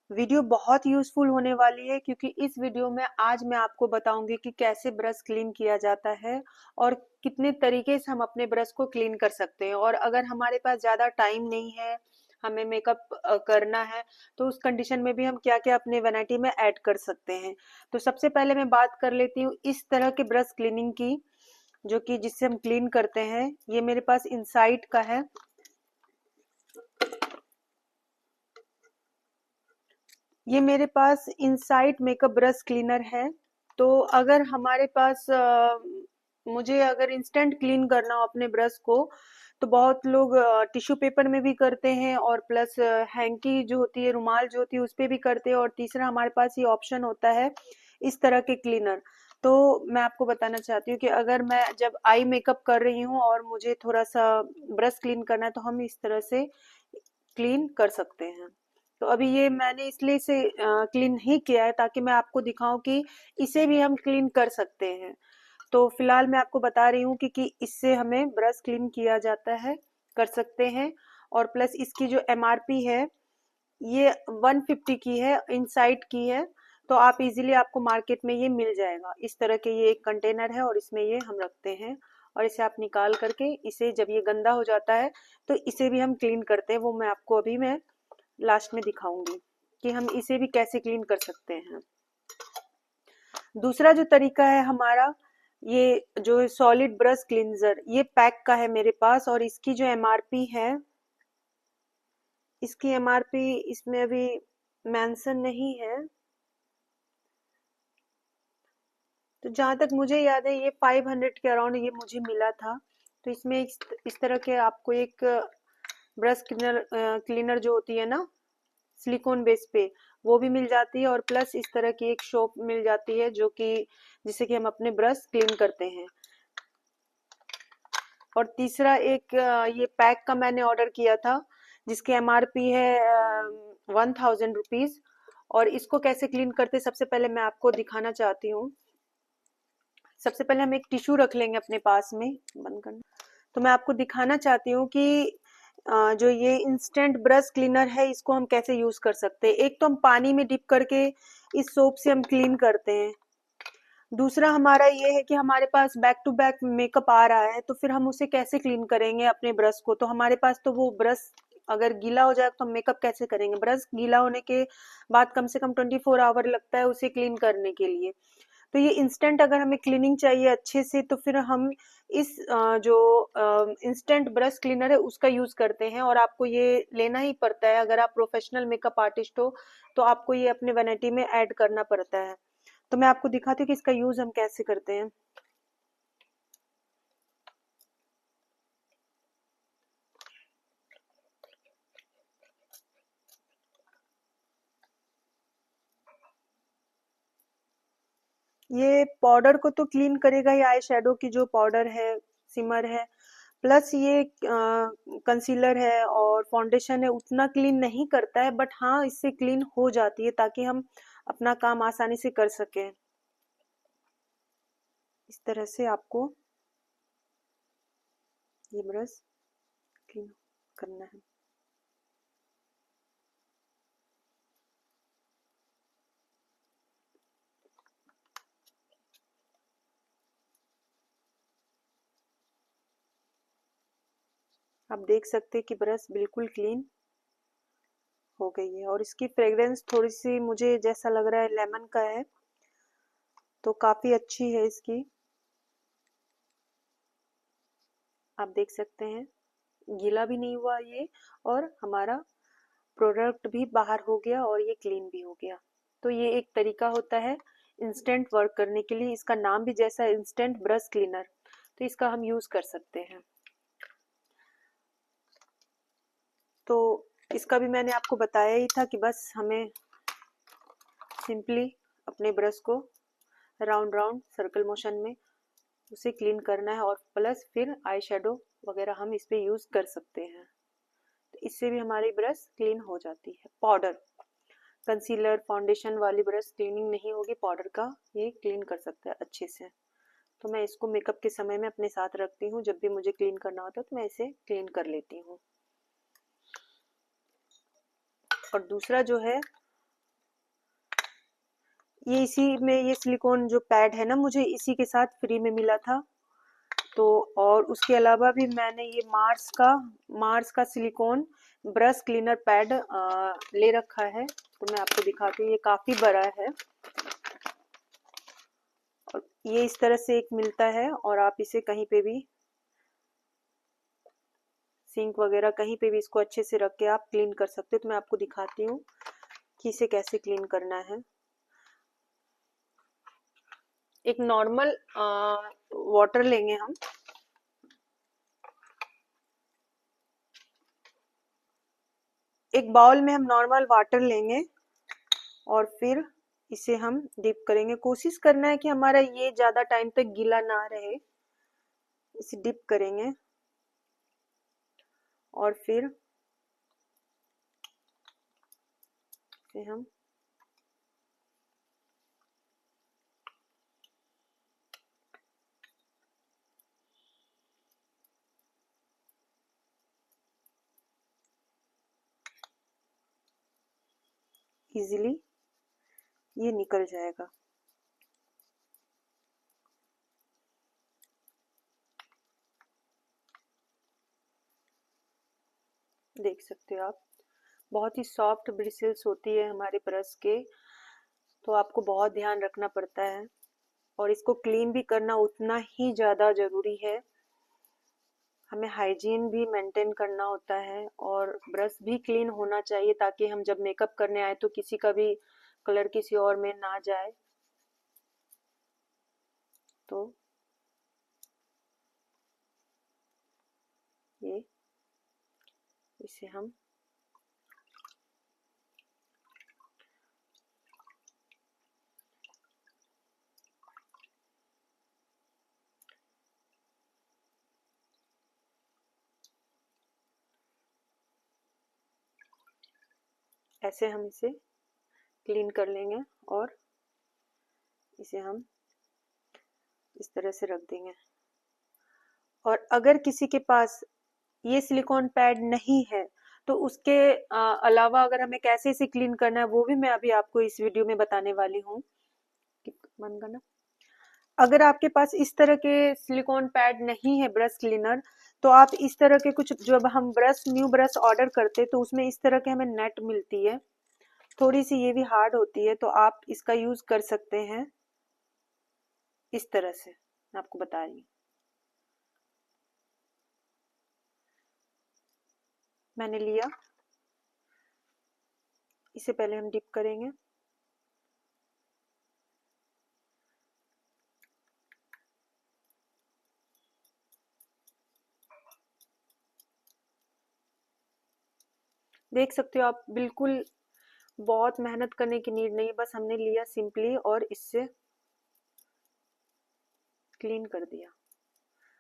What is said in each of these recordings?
Video बहुत useful होने वाली है क्योंकि इस वीडियो में आज मैं आपको बताऊंगी कि कैसे ब्रश क्लीन किया जाता है और कितने तरीके से हम अपने ब्रश को क्लीन कर सकते हैं। और अगर हमारे पास ज़्यादा टाइम नहीं है, हमें मेकअप करना है, तो उस कंडीशन में भी हम क्या क्या अपने वैनिटी में ऐड कर सकते हैं। तो सबसे पहले मैं बात कर लेती हूँ इस तरह के ब्रश क्लीनिंग की, जो कि जिससे हम क्लीन करते हैं। ये मेरे पास इनसाइट का है। ये मेरे पास इनसाइट मेकअप ब्रश क्लीनर है। तो अगर हमारे पास मुझे अगर इंस्टेंट क्लीन करना हो अपने ब्रश को, तो बहुत लोग टिश्यू पेपर में भी करते हैं और प्लस हैंकी जो होती है, रुमाल जो होती है, उस पे भी करते हैं। और तीसरा हमारे पास ये ऑप्शन होता है इस तरह के क्लीनर। तो मैं आपको बताना चाहती हूँ कि अगर मैं जब आई मेकअप कर रही हूँ और मुझे थोड़ा सा ब्रश क्लीन करना है, तो हम इस तरह से क्लीन कर सकते हैं। तो अभी ये मैंने इसलिए इसे क्लीन नहीं किया है ताकि मैं आपको दिखाऊं कि इसे भी हम क्लीन कर सकते हैं। तो फिलहाल मैं आपको बता रही हूँ कि इससे हमें ब्रश क्लीन किया जाता है, कर सकते हैं। और प्लस इसकी जो एमआरपी है, ये 150 की है, इनसाइड की है। तो आप इजीली, आपको मार्केट में ये मिल जाएगा। इस तरह के ये एक कंटेनर है और इसमें ये हम रखते हैं। और इसे आप निकाल करके, इसे जब ये गंदा हो जाता है तो इसे भी हम क्लीन करते हैं। वो मैं आपको अभी मैं लास्ट में दिखाऊंगी कि हम इसे भी कैसे क्लीन कर सकते हैं। दूसरा जो तरीका है हमारा, ये जो सॉलिड ब्रश क्लींजर, ये पैक का है मेरे पास। और इसकी जो एमआरपी है, इसकी एमआरपी इसमें अभी मेंशन नहीं है। तो जहां तक मुझे याद है, ये 500 के अराउंड ये मुझे मिला था। तो इसमें इस तरह के आपको एक ब्रश क्लीनर क्लीनर जो होती है ना, सिलिकॉन बेस पे, वो भी मिल जाती है। और प्लस इस तरह की एक सोप मिल जाती है जो कि जिससे कि हम अपने ब्रश क्लीन करते हैं। और तीसरा एक ये पैक का मैंने ऑर्डर किया था, जिसकी एमआरपी है 1000 रुपीज। और इसको कैसे क्लीन करते, सबसे पहले मैं आपको दिखाना चाहती हूँ। सबसे पहले हम एक टिश्यू रख लेंगे अपने पास में, बंद करना। तो मैं आपको दिखाना चाहती हूँ कि जो ये इंस्टेंट ब्रश क्लीनर है, इसको हम कैसे यूज कर सकते हैं। एक तो हम पानी में डिप करके इस सोप से हम क्लीन करते हैं। दूसरा हमारा ये है कि हमारे पास बैक टू बैक मेकअप आ रहा है, तो फिर हम उसे कैसे क्लीन करेंगे अपने ब्रश को। तो हमारे पास तो वो ब्रश अगर गीला हो जाए तो हम मेकअप कैसे करेंगे। ब्रश गीला होने के बाद कम से कम 24 आवर लगता है उसे क्लीन करने के लिए। तो ये इंस्टेंट अगर हमें क्लीनिंग चाहिए अच्छे से, तो फिर हम इस जो इंस्टेंट ब्रश क्लीनर है उसका यूज करते हैं। और आपको ये लेना ही पड़ता है, अगर आप प्रोफेशनल मेकअप आर्टिस्ट हो तो आपको ये अपने वैनिटी में ऐड करना पड़ता है। तो मैं आपको दिखाती हूँ कि इसका यूज हम कैसे करते हैं। ये पाउडर को तो क्लीन करेगा ही, आई शेडो की जो पाउडर है, सिमर है, प्लस ये कंसीलर है और फाउंडेशन है, उतना क्लीन नहीं करता है। बट हाँ, इससे क्लीन हो जाती है ताकि हम अपना काम आसानी से कर सकें। इस तरह से आपको ये ब्रश क्लीन करना है। आप देख सकते हैं कि ब्रश बिल्कुल क्लीन हो गई है। और इसकी फ्रेग्रेंस थोड़ी सी मुझे जैसा लग रहा है लेमन का है, तो काफी अच्छी है इसकी। आप देख सकते हैं गीला भी नहीं हुआ ये, और हमारा प्रोडक्ट भी बाहर हो गया और ये क्लीन भी हो गया। तो ये एक तरीका होता है इंस्टेंट वर्क करने के लिए। इसका नाम भी जैसा इंस्टेंट ब्रश क्लीनर, तो इसका हम यूज कर सकते हैं। तो इसका भी मैंने आपको बताया ही था कि बस हमें सिंपली अपने ब्रश को राउंड राउंड सर्कल मोशन में उसे क्लीन करना है। और प्लस फिर आई शेडो वगैरह हम इस पे यूज कर सकते हैं। तो इससे भी हमारी ब्रश क्लीन हो जाती है। पाउडर, कंसीलर, फाउंडेशन वाली ब्रश क्लीनिंग नहीं होगी, पाउडर का ये क्लीन कर सकता है अच्छे से। तो मैं इसको मेकअप के समय में अपने साथ रखती हूँ, जब भी मुझे क्लीन करना होता है तो मैं इसे क्लीन कर लेती हूँ। और दूसरा जो है, ये इसी में, ये सिलिकॉन जो पैड है ना, मुझे इसी के साथ फ्री में मिला था। तो और उसके अलावा भी मैंने ये मार्स का सिलिकॉन ब्रश क्लीनर पैड ले रखा है। तो मैं आपको दिखाती हूँ, ये काफी बड़ा है और ये इस तरह से एक मिलता है और आप इसे कहीं पे भी, सिंक वगैरह कहीं पे भी इसको अच्छे से रख के आप क्लीन कर सकते हो। तो मैं आपको दिखाती हूँ कि इसे कैसे क्लीन करना है। एक नॉर्मल वाटर लेंगे हम, एक बाउल में हम नॉर्मल वाटर लेंगे और फिर इसे हम डिप करेंगे। कोशिश करना है कि हमारा ये ज्यादा टाइम तक गीला ना रहे। इसे डिप करेंगे और फिर इसे हम इजीली ये निकल जाएगा। देख सकते हो आप, बहुत ही सॉफ्ट ब्रिसल्स होती है हमारे ब्रश के। तो आपको बहुत ध्यान रखना पड़ता है और इसको क्लीन भी करना उतना ही ज़्यादा ज़रूरी है। हमें हाइजीन भी मेंटेन करना होता है और ब्रश भी क्लीन होना चाहिए ताकि हम जब मेकअप करने आए तो किसी का भी कलर किसी और में ना जाए। तो ये इसे हम ऐसे हम इसे क्लीन कर लेंगे और इसे हम इस तरह से रख देंगे। और अगर किसी के पास ये सिलिकॉन पैड नहीं है तो उसके अलावा अगर हमें कैसे इसे क्लीन करना है वो भी मैं अभी आपको इस वीडियो में बताने वाली हूँ। बंद करना। अगर आपके पास इस तरह के सिलिकॉन पैड नहीं है ब्रश क्लीनर, तो आप इस तरह के कुछ, जब हम न्यू ब्रश ऑर्डर करते तो उसमें इस तरह के हमें नेट मिलती है। थोड़ी सी ये भी हार्ड होती है, तो आप इसका यूज कर सकते हैं इस तरह से। मैं आपको बता रही हूँ, मैंने लिया। इसे पहले हम डिप करेंगे। देख सकते हो आप, बिल्कुल बहुत मेहनत करने की नीड नहीं है, बस हमने लिया सिंपली और इससे क्लीन कर दिया।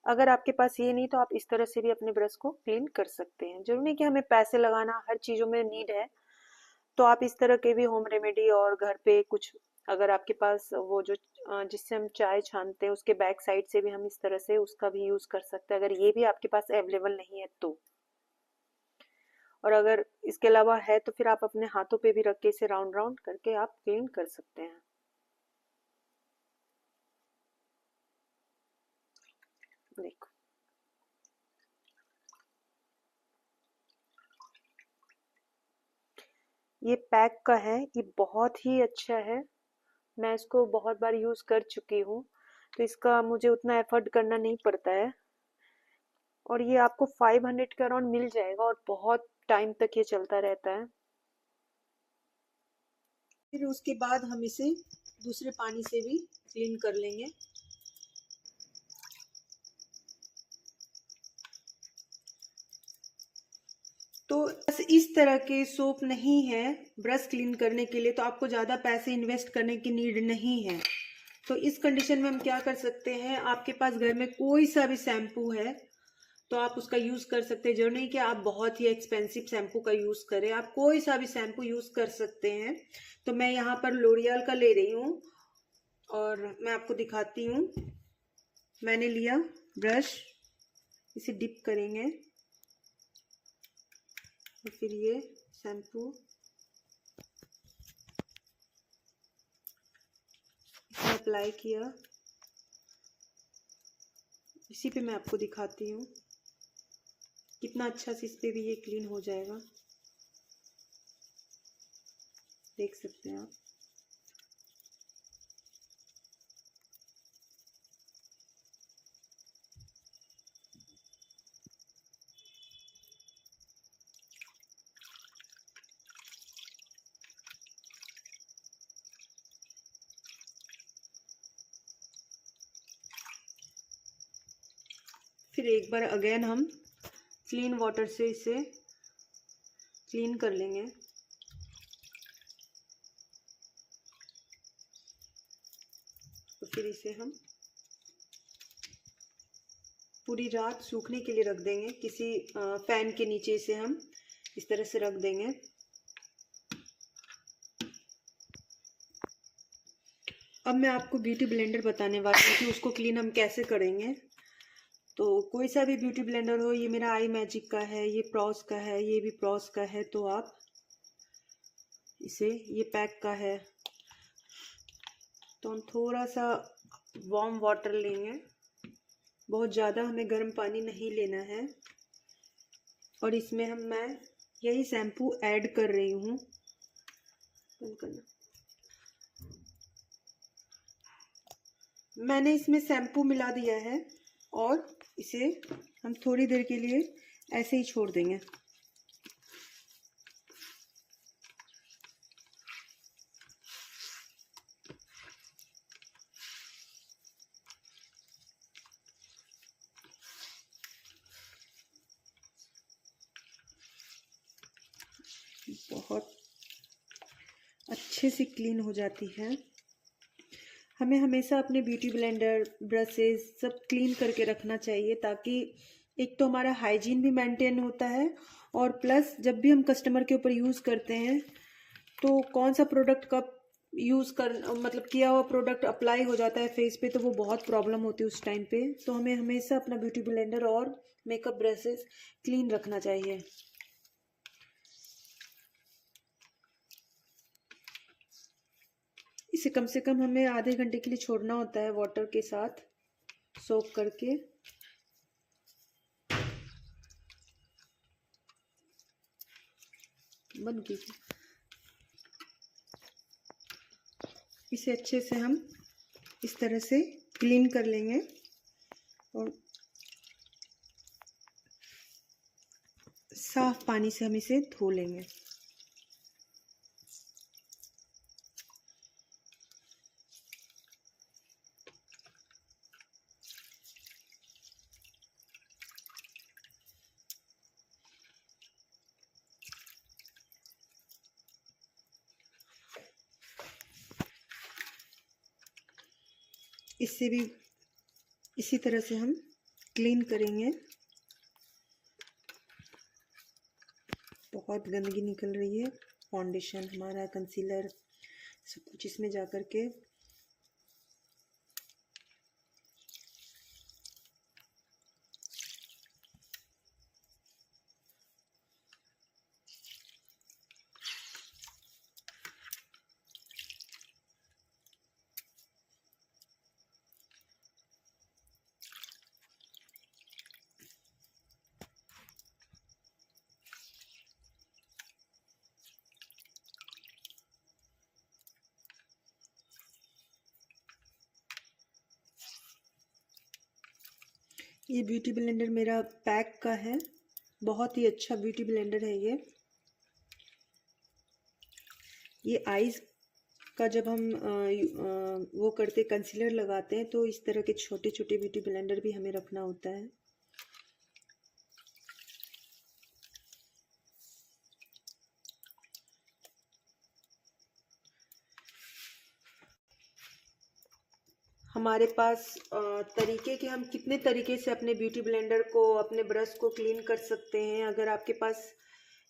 अगर आपके पास ये नहीं तो आप इस तरह से भी अपने ब्रश को क्लीन कर सकते हैं। जरूरी नहीं कि हमें पैसे लगाना हर चीजों में नीड है। तो आप इस तरह के भी होम रेमेडी और घर पे कुछ, अगर आपके पास वो जो जिससे हम चाय छानते हैं उसके बैक साइड से भी हम इस तरह से उसका भी यूज कर सकते हैं, अगर ये भी आपके पास अवेलेबल नहीं है तो। और अगर इसके अलावा है तो फिर आप अपने हाथों पे भी रख के इसे राउंड राउंड करके आप क्लीन कर सकते हैं। देखो, ये पैक का है, ये बहुत ही अच्छा है। मैं इसको बहुत बार यूज कर चुकी हूँ, तो इसका मुझे उतना एफर्ट करना नहीं पड़ता है। और ये आपको 500 के अराउंड मिल जाएगा और बहुत टाइम तक ये चलता रहता है। फिर उसके बाद हम इसे दूसरे पानी से भी क्लीन कर लेंगे। तो बस इस तरह के सोप नहीं है ब्रश क्लीन करने के लिए, तो आपको ज़्यादा पैसे इन्वेस्ट करने की नीड नहीं है। तो इस कंडीशन में हम क्या कर सकते हैं, आपके पास घर में कोई सा भी शैम्पू है तो आप उसका यूज कर सकते हैं। जरूरी नहीं कि आप बहुत ही एक्सपेंसिव शैम्पू का यूज करें, आप कोई सा भी शैम्पू यूज कर सकते हैं। तो मैं यहाँ पर लोरियल का ले रही हूँ और मैं आपको दिखाती हूँ। मैंने लिया ब्रश, इसे डिप करेंगे और फिर ये शैम्पू अप्लाई किया, इसी पे मैं आपको दिखाती हूँ कितना अच्छा से इस पे भी ये क्लीन हो जाएगा। देख सकते हैं आप। फिर एक बार अगेन हम क्लीन वाटर से इसे क्लीन कर लेंगे। तो फिर इसे हम पूरी रात सूखने के लिए रख देंगे, किसी फैन के नीचे इसे हम इस तरह से रख देंगे। अब मैं आपको ब्यूटी ब्लेंडर बताने वाली हूँ कि उसको क्लीन हम कैसे करेंगे। तो कोई सा भी ब्यूटी ब्लेंडर हो, ये मेरा आई मैजिक का है, ये प्रॉस का है, ये भी प्रॉस का है, तो आप इसे, ये पैक का है, तो हम थोड़ा सा वार्म वाटर लेंगे, बहुत ज़्यादा हमें गर्म पानी नहीं लेना है। और इसमें मैं यही शैम्पू ऐड कर रही हूँ। मैंने इसमें शैम्पू मिला दिया है और इसे हम थोड़ी देर के लिए ऐसे ही छोड़ देंगे। बहुत अच्छे से क्लीन हो जाती है। हमें हमेशा अपने ब्यूटी ब्लेंडर, ब्रशेस सब क्लीन करके रखना चाहिए, ताकि एक तो हमारा हाइजीन भी मेंटेन होता है और प्लस जब भी हम कस्टमर के ऊपर यूज़ करते हैं तो कौन सा प्रोडक्ट कब यूज़ कर, मतलब किया हुआ प्रोडक्ट अप्लाई हो जाता है फेस पे, तो वो बहुत प्रॉब्लम होती है उस टाइम पे। तो हमें हमेशा अपना ब्यूटी ब्लेंडर और मेकअप ब्रशेस क्लीन रखना चाहिए। इसे कम से कम हमें आधे घंटे के लिए छोड़ना होता है वाटर के साथ सोक करके। बंद कीजिए। इसे अच्छे से हम इस तरह से क्लीन कर लेंगे और साफ पानी से हम इसे धो लेंगे। इससे भी इसी तरह से हम क्लीन करेंगे। बहुत गंदगी निकल रही है, फाउंडेशन हमारा, कंसीलर, सब कुछ इसमें जा कर के। ये ब्यूटी ब्लेंडर मेरा पैक का है, बहुत ही अच्छा ब्यूटी ब्लेंडर है ये आईज का जब हम वो करते, कंसीलर लगाते हैं, तो इस तरह के छोटे छोटे ब्यूटी ब्लेंडर भी हमें रखना होता है। हमारे पास तरीके के, हम कितने तरीके से अपने ब्यूटी ब्लेंडर को, अपने ब्रश को क्लीन कर सकते हैं। अगर आपके पास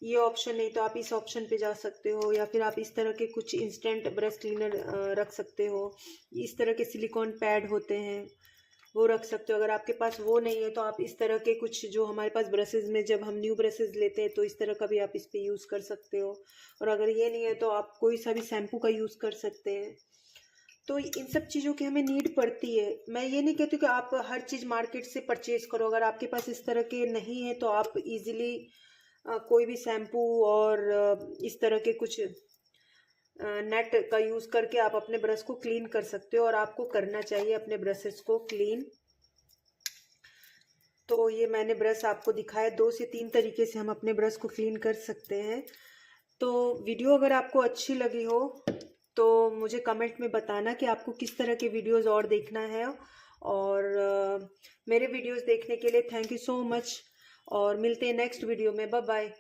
ये ऑप्शन नहीं तो आप इस ऑप्शन पे जा सकते हो, या फिर आप इस तरह के कुछ इंस्टेंट ब्रश क्लीनर रख सकते हो। इस तरह के सिलिकॉन पैड होते हैं, वो रख सकते हो। अगर आपके पास वो नहीं है तो आप इस तरह के कुछ, जो हमारे पास ब्रशेज़ में जब हम न्यू ब्रशेज़ लेते हैं तो इस तरह का भी आप इस पर यूज़ कर सकते हो। और अगर ये नहीं है तो आप कोई सा भी शैम्पू का यूज़ कर सकते हैं। तो इन सब चीज़ों की हमें नीड पड़ती है। मैं ये नहीं कहती कि आप हर चीज़ मार्केट से परचेज करो, अगर आपके पास इस तरह के नहीं है तो आप इजीली कोई भी शैम्पू और इस तरह के कुछ नेट का यूज़ करके आप अपने ब्रश को क्लीन कर सकते हो, और आपको करना चाहिए अपने ब्रशेस को क्लीन। तो ये मैंने ब्रश आपको दिखाया, 2 से 3 तरीके से हम अपने ब्रश को क्लीन कर सकते हैं। तो वीडियो अगर आपको अच्छी लगी हो तो मुझे कमेंट में बताना कि आपको किस तरह के वीडियोस और देखना है। और मेरे वीडियोस देखने के लिए थैंक यू सो मच, और मिलते हैं नेक्स्ट वीडियो में। Bye bye.